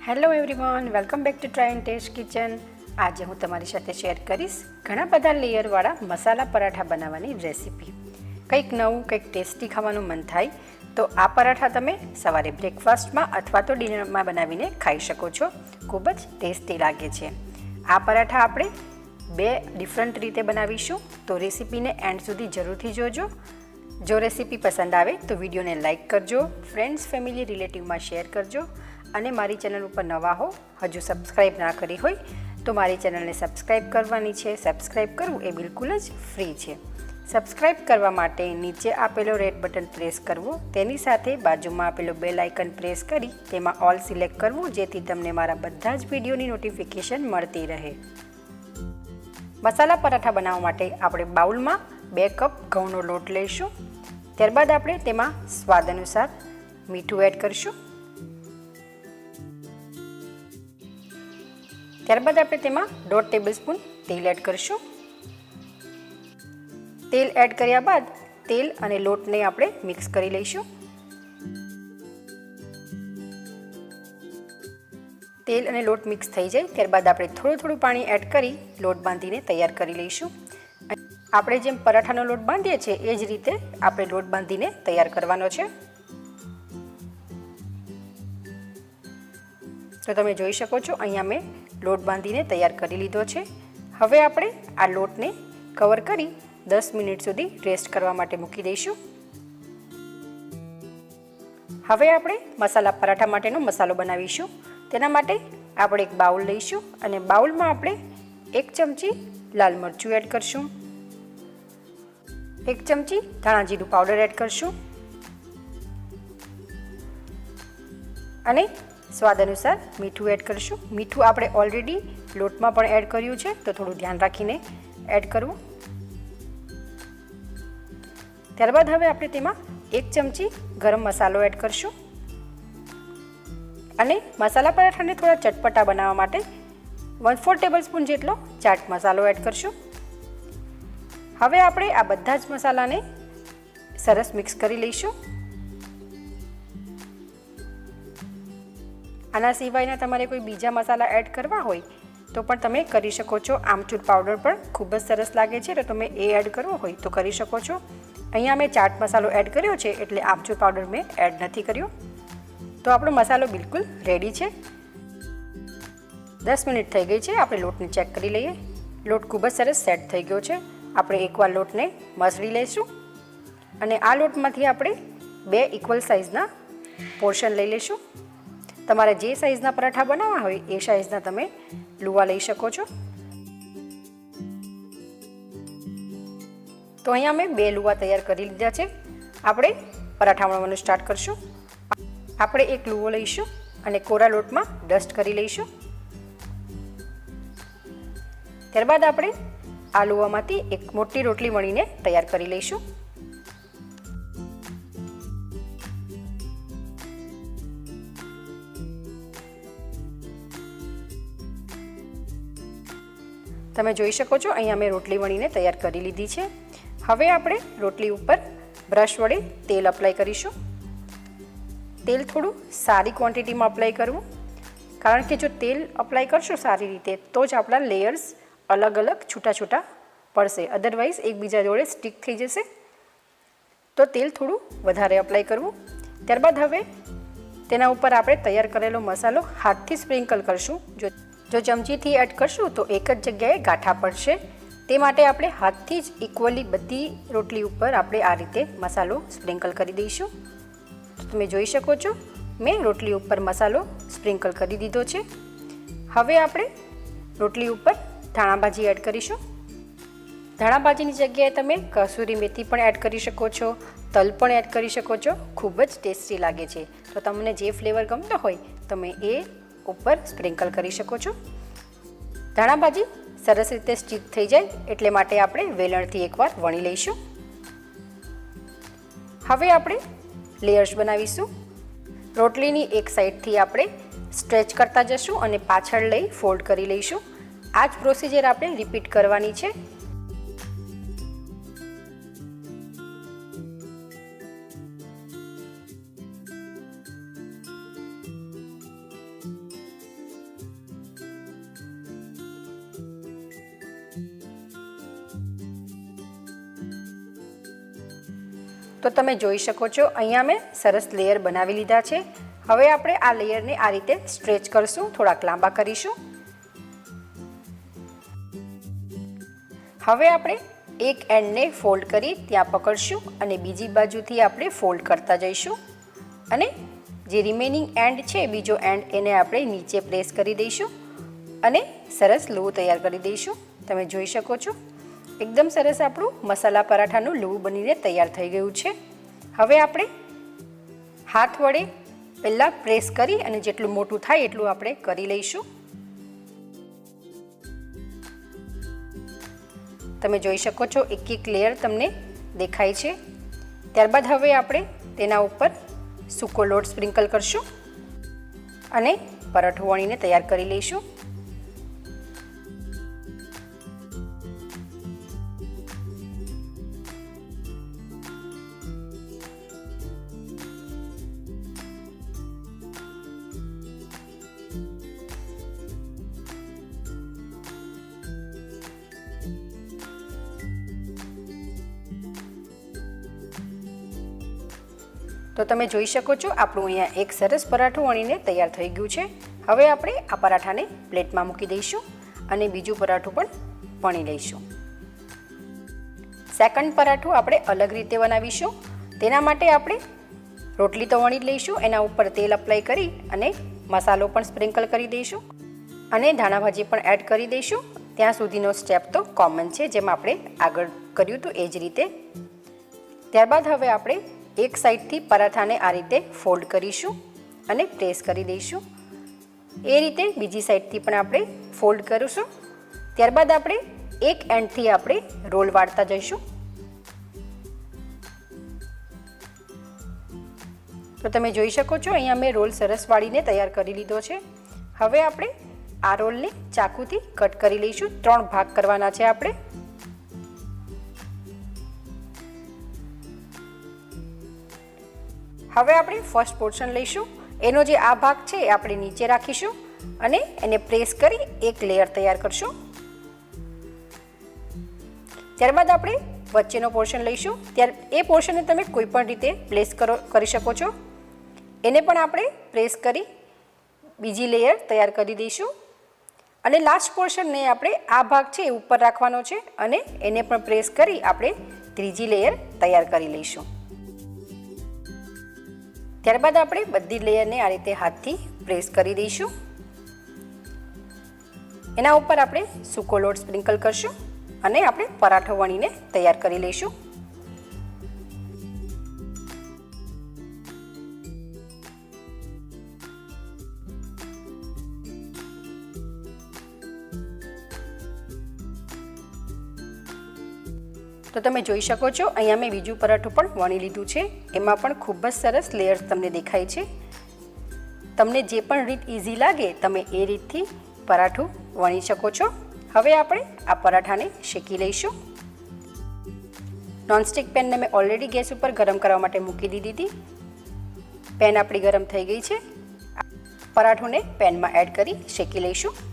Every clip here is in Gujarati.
Hello everyone, welcome back to Try and Test Kitchen. આજે હું તમારી સાથે શેર કરીશ ઘણા બધા લેયરવાળા મસાલા પરાઠા બનાવવાની રેસીપી. કંઈક નવું, કંઈક ટેસ્ટી ખાવાનું મન થાય તો આ પરાઠા તમે સવારે બ્રેકફાસ્ટમાં અથવા તો ડિનરમાં બનાવીને ખાઈ શકો છો. ખૂબ જ ટેસ્ટી લાગે છે. આ પરાઠા આપણે બે ડિફરન્ટ રીતે બનાવીશું, તો રેસીપીને એન્ડ સુધી જરૂરથી જોજો. જો રેસીપી પસંદ આવે તો વિડીયોને લાઇક કરજો, ફ્રેન્ડ્સ, ફેમિલી, રિલેટિવમાં શેર કરજો. અને મારી ચેનલ ઉપર નવા હો, હજુ સબસ્ક્રાઈબ ના કરી હોય તો મારી ચેનલને સબસ્ક્રાઈબ કરવાની છે. સબસ્ક્રાઈબ કરવું એ બિલકુલ જ ફ્રી છે. સબસ્ક્રાઈબ કરવા માટે નીચે આપેલો રેડ બટન પ્રેસ કરવું, તેની સાથે બાજુમાં આપેલો બેલ આઇકન પ્રેસ કરી તેમાં ઓલ સિલેક્ટ કરવું, જેથી તમને મારા બધા જ વિડીયોની નોટિફિકેશન મળતી રહે. મસાલા પરાઠા બનાવવા માટે આપણે બાઉલમાં 2 કપ ઘઉંનો લોટ લઈશું. ત્યારબાદ આપણે તેમાં સ્વાદ અનુસાર મીઠું એડ કરીશું. ત્યારબાદ આપણે તેમાં 1.5 ટેબલસ્પૂન તેલ એડ કરીશું. તેલ એડ કર્યા બાદ તેલ અને લોટને આપણે મિક્સ કરી લઈશું. તેલ અને લોટ મિક્સ થઈ જાય ત્યારબાદ આપણે થોડું પાણી એડ કરી લોટ બાંધીને તૈયાર કરી લઈશું. આપણે જેમ પરાઠાનો લોટ બાંધીએ છીએ એ જ રીતે આપણે લોટ બાંધીને તૈયાર કરવાનો છે. તો તમે જોઈ શકો છો, અહીંયા મેં લોટ બાંધીને તૈયાર કરી લીધો છે. હવે આપણે આ લોટને કવર કરી 10 મિનિટ સુધી રેસ્ટ કરવા માટે મૂકી દઈશું. હવે આપણે મસાલા પરાઠા માટેનો મસાલો બનાવીશું. તેના માટે આપણે એક બાઉલ લઈશું અને બાઉલમાં આપણે 1 ચમચી લાલ મરચું એડ કરશું, 1 ચમચી ધાણા જીરું પાવડર એડ કરશું અને સ્વાદ અનુસાર મીઠું એડ કરીશું. મીઠું આપણે ઓલરેડી લોટમાં પણ એડ કર્યું છે, તો થોડું ધ્યાન રાખીને એડ કરવું. ત્યારબાદ હવે આપણે તેમાં 1 ચમચી ગરમ મસાલો એડ કરીશું અને મસાલા પરાઠાને થોડા ચટપટા બનાવવા માટે 1/4 ટેબલસ્પૂન જેટલો ચાટ મસાલો એડ કરીશું. હવે આપણે આ બધા જ મસાલાને સરસ મિક્સ કરી લઈશું. આના સિવાયના તમારે કોઈ બીજા મસાલા એડ કરવા હોય તો પણ તમે કરી શકો છો. આમચૂર પાવડર પણ ખૂબ જ સરસ લાગે છે, તો તમે એ એડ કરવો હોય તો કરી શકો છો. અહીંયા મેં ચાટ મસાલો એડ કર્યો છે એટલે આમચૂર પાવડર મેં એડ નથી કર્યો. તો આપણો મસાલો બિલકુલ રેડી છે. 10 મિનિટ થઈ ગઈ છે. આપણે લોટને ચેક કરી લઈએ. લોટ ખૂબ જ સરસ સેટ થઈ ગયો છે. આપણે એકવાર લોટને મસળી લઈશું અને આ લોટમાંથી આપણે 2 ઇક્વલ સાઇઝના પોર્શન લઈ લઈશું. તમારે જે સાઇઝના પરાઠા બનાવવા હોય એ સાઇઝના તમે લુવા લઈ શકો છો. તો અહીંયા મેં 2 લુવા તૈયાર કરી લીધા છે. આપણે પરાઠા વણવાનું સ્ટાર્ટ કરશું. આપણે એક લુવો લઈશું અને કોરા લોટમાં ડસ્ટ કરી લઈશું. ત્યારબાદ આપણે આ લુવામાંથી એક મોટી રોટલી વણીને તૈયાર કરી લઈશું. તમે જોઈ શકો છો, અહીંયા મેં રોટલી વણીને તૈયાર કરી લીધી છે. હવે આપણે રોટલી ઉપર બ્રશ વડે તેલ અપ્લાય કરીશું. તેલ થોડું સારી ક્વોન્ટિટીમાં અપ્લાય કરવું, કારણ કે જો તેલ અપ્લાય કરશો સારી રીતે તો જ આપણા લેયર્સ અલગ અલગ છૂટા છૂટા પડશે, અધરવાઇઝ એકબીજા જોડે સ્ટીક થઈ જશે. તો તેલ થોડું વધારે અપ્લાય કરવું. ત્યારબાદ હવે તેના ઉપર આપણે તૈયાર કરેલો મસાલો હાથથી સ્પ્રિંકલ કરશું. જો ચમચીથી એડ કરશું તો એક જ જગ્યાએ ગાંઠા પડશે. તે માટે આપણે હાથથી જ ઇક્વલી બધી રોટલી ઉપર આપણે આ રીતે મસાલો સ્પ્રિંકલ કરી દઈશું. તો તમે જોઈ શકો છો, મેં રોટલી ઉપર મસાલો સ્પ્રિંકલ કરી દીધો છે. હવે આપણે રોટલી ઉપર ધાણાભાજી એડ કરીશું. ધાણાભાજીની જગ્યાએ તમે કસૂરી મેથી પણ એડ કરી શકો છો, તલ પણ એડ કરી શકો છો. ખૂબ જ ટેસ્ટી લાગે છે. તો તમને જે ફ્લેવર ગમતો હોય તમે એ ઉપર સ્પ્રિંકલ કરી શકો છો. ધાણાભાજી સરસ રીતે સ્ટીક થઈ જાય એટલે માટે આપણે વેલણથી એકવાર વણી લઈશું. હવે આપણે લેયર્સ બનાવીશું. રોટલીની એક સાઈડથી આપણે સ્ટ્રેચ કરતા જશું અને પાછળ લઈ ફોલ્ડ કરી લઈશું. આ જ પ્રોસિજર આપણે રિપીટ કરવાની છે. તો તમે જોઈ શકો છો અહીંયા મેં સરસ લેયર બનાવી લીધા છે. હવે આપણે આ લેયરને આ રીતે સ્ટ્રેચ કરશું, થોડાક લાંબા કરીશું. હવે આપણે એક એન્ડને ફોલ્ડ કરી ત્યાં પકડશું અને બીજી બાજુથી આપણે ફોલ્ડ કરતા જઈશું અને જે રિમેનિંગ એન્ડ છે બીજો એન્ડ એને આપણે નીચે પ્રેસ કરી દઈશું અને સરસ લોટ તૈયાર કરી દઈશું. તમે જોઈ શકો છો એકદમ સરસ આપણું મસાલા પરાઠાનું લોટ બનીને તૈયાર થઈ ગયું છે. હવે આપણે હાથ વડે પહેલાં પ્રેસ કરી અને જેટલું મોટું થાય એટલું આપણે કરી લઈશું. તમે જોઈ શકો છો એક એક લેયર તમને દેખાય છે. ત્યારબાદ હવે આપણે તેના ઉપર સૂકો લોટ સ્પ્રિંકલ કરશું અને પરાઠો વણીને તૈયાર કરી લઈશું. તો તમે જોઈ શકો છો આપણું અહીંયા એક સરસ પરાઠું વણીને તૈયાર થઈ ગયું છે. હવે આપણે આ પરાઠાને પ્લેટમાં મૂકી દઈશું અને બીજું પરાઠું પણ વણી લઈશું. સેકન્ડ પરાઠું આપણે અલગ રીતે બનાવીશું. તેના માટે આપણે રોટલી તો વણી લઈશું, એના ઉપર તેલ અપ્લાય કરી અને મસાલો પણ સ્પ્રિંકલ કરી દઈશું અને ધાણા ભાજી પણ એડ કરી દઈશું. ત્યાં સુધીનો સ્ટેપ તો કોમન છે જેમ આપણે આગળ કર્યું હતું એ જ રીતે. ત્યારબાદ હવે આપણે એક સાઈડથી પરાઠાને આ રીતે ફોલ્ડ કરીશું અને પ્રેસ કરી દઈશું. એ રીતે બીજી સાઈડથી પણ આપણે ફોલ્ડ કરીશું. ત્યારબાદ આપણે એક એન્ડથી આપણે રોલ વાળતા જઈશું. તો તમે જોઈ શકો છો અહીંયા મેં રોલ સરસ વાળીને તૈયાર કરી લીધો છે. હવે આપણે આ રોલને ચાકુથી કટ કરી લઈશું. 3 ભાગ કરવાના છે આપણે. હવે આપણે ફર્સ્ટ પોર્શન લઈશું. એનો જે આ ભાગ છે એ આપણે નીચે રાખીશું અને એને પ્રેસ કરી એક લેયર તૈયાર કરશું. ત્યારબાદ આપણે વચ્ચેનો પોર્શન લઈશું. એ પોર્શનને તમે કોઈ પણ રીતે પ્લેસ કરી શકો છો. એને પણ આપણે પ્રેસ કરી બીજી લેયર તૈયાર કરી દઈશું અને લાસ્ટ પોર્શનને આપણે આ ભાગ છે એ ઉપર રાખવાનો છે અને એને પણ પ્રેસ કરી આપણે ત્રીજી લેયર તૈયાર કરી લઈશું. ત્યારબાદ આપણે બધી લેયરને આ રીતે હાથથી પ્રેસ કરી દઈશું. એના ઉપર આપણે સૂકો લોટ સ્પ્રિંકલ કરશું અને આપણે પરાઠો વણીને તૈયાર કરી લઈશું. તો તમે જોઈ શકો છો અહીંયા મેં બીજું પરાઠું પણ વણી લીધું છે. એમાં પણ ખૂબ જ સરસ લેયર્સ તમને દેખાય છે. તમને જે પણ રીત ઇઝી લાગે તમે એ રીતથી પરાઠું વણી શકો છો. હવે આપણે આ પરાઠાને શેકી લઈશું. નોનસ્ટિક પેનને મેં ઓલરેડી ગેસ ઉપર ગરમ કરવા માટે મૂકી દીધી હતી. પેન આપણી ગરમ થઈ ગઈ છે. પરાઠુંને પેનમાં એડ કરી શેકી લઈશું.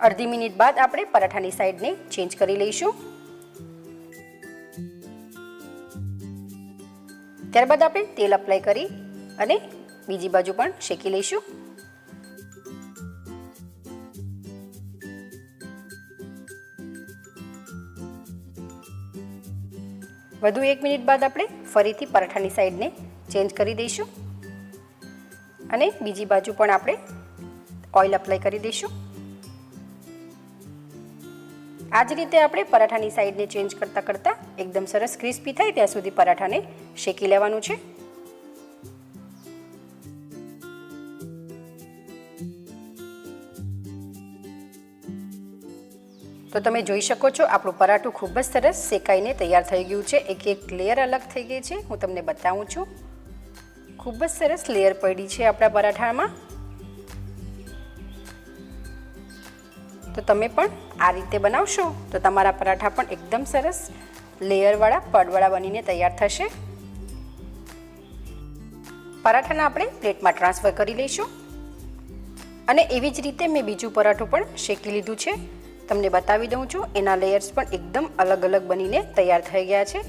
અડધી મિનિટ બાદ આપણે પરાઠાની સાઈડને ચેન્જ કરી લઈશું. ત્યારબાદ આપણે તેલ અપ્લાય કરી અને બીજી બાજુ પણ શેકી લઈશું. વધુ 1 મિનિટ બાદ આપણે ફરીથી પરાઠાની સાઈડને ચેન્જ કરી દઈશું અને બીજી બાજુ પણ આપણે ઓઇલ અપ્લાય કરી દઈશું. આ જ રીતે આપણે પરાઠાની સાઈડને ચેન્જ કરતાં કરતાં એકદમ સરસ ક્રિસ્પી થાય ત્યાં સુધી પરાઠાને શેકી લેવાનું છે. તો તમે જોઈ શકો છો આપણું પરાઠું ખૂબ જ સરસ શેકાઈને તૈયાર થઈ ગયું છે. એક એક લેયર અલગ થઈ ગઈ છે. હું તમને બતાવું છું. ખૂબ જ સરસ લેયર પડી છે આપણા પરાઠામાં. તો તમે પણ આ રીતે બનાવશો તો તમારા પરાઠા પણ એકદમ સરસ લેયરવાળા પડવાળા બનીને તૈયાર થશે. પરાઠાને આપણે પ્લેટમાં ટ્રાન્સફર કરી લઈશું. અને એવી જ રીતે મેં બીજું પરાઠું પણ શેકી લીધું છે. તમને બતાવી દઉં છું, એના લેયર્સ પણ એકદમ અલગ અલગ બનીને તૈયાર થઈ ગયા છે.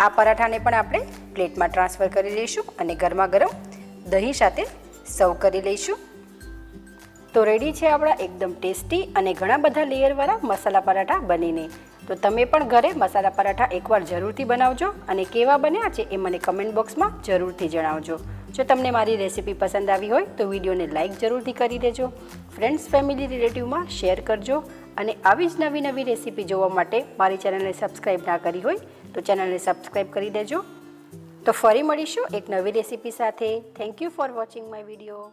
આ પરાઠાને પણ આપણે પ્લેટમાં ટ્રાન્સફર કરી લઈશું અને ગરમા ગરમ દહીં સાથે સર્વ કરી લઈશું. તો રેડી છે આપણા એકદમ ટેસ્ટી અને ઘણા બધા લેયરવાળા મસાલા પરાઠા બનીને. તો તમે પણ ઘરે મસાલા પરાઠા એકવાર જરૂરથી બનાવજો અને કેવા બન્યા છે એ મને કમેન્ટ બોક્સમાં જરૂરથી જણાવજો. જો તમને મારી રેસીપી પસંદ આવી હોય તો વિડીયોને લાઇક જરૂરથી કરી દેજો, ફ્રેન્ડ્સ ફેમિલી રિલેટિવમાં શેર કરજો અને આવી જ નવી નવી રેસીપી જોવા માટે મારી ચેનલને સબસ્ક્રાઈબ ના કરી હોય તો ચેનલને સબસ્ક્રાઈબ કરી દેજો. તો ફરી મળીશું એક નવી રેસીપી સાથે. Thank you for watching my video.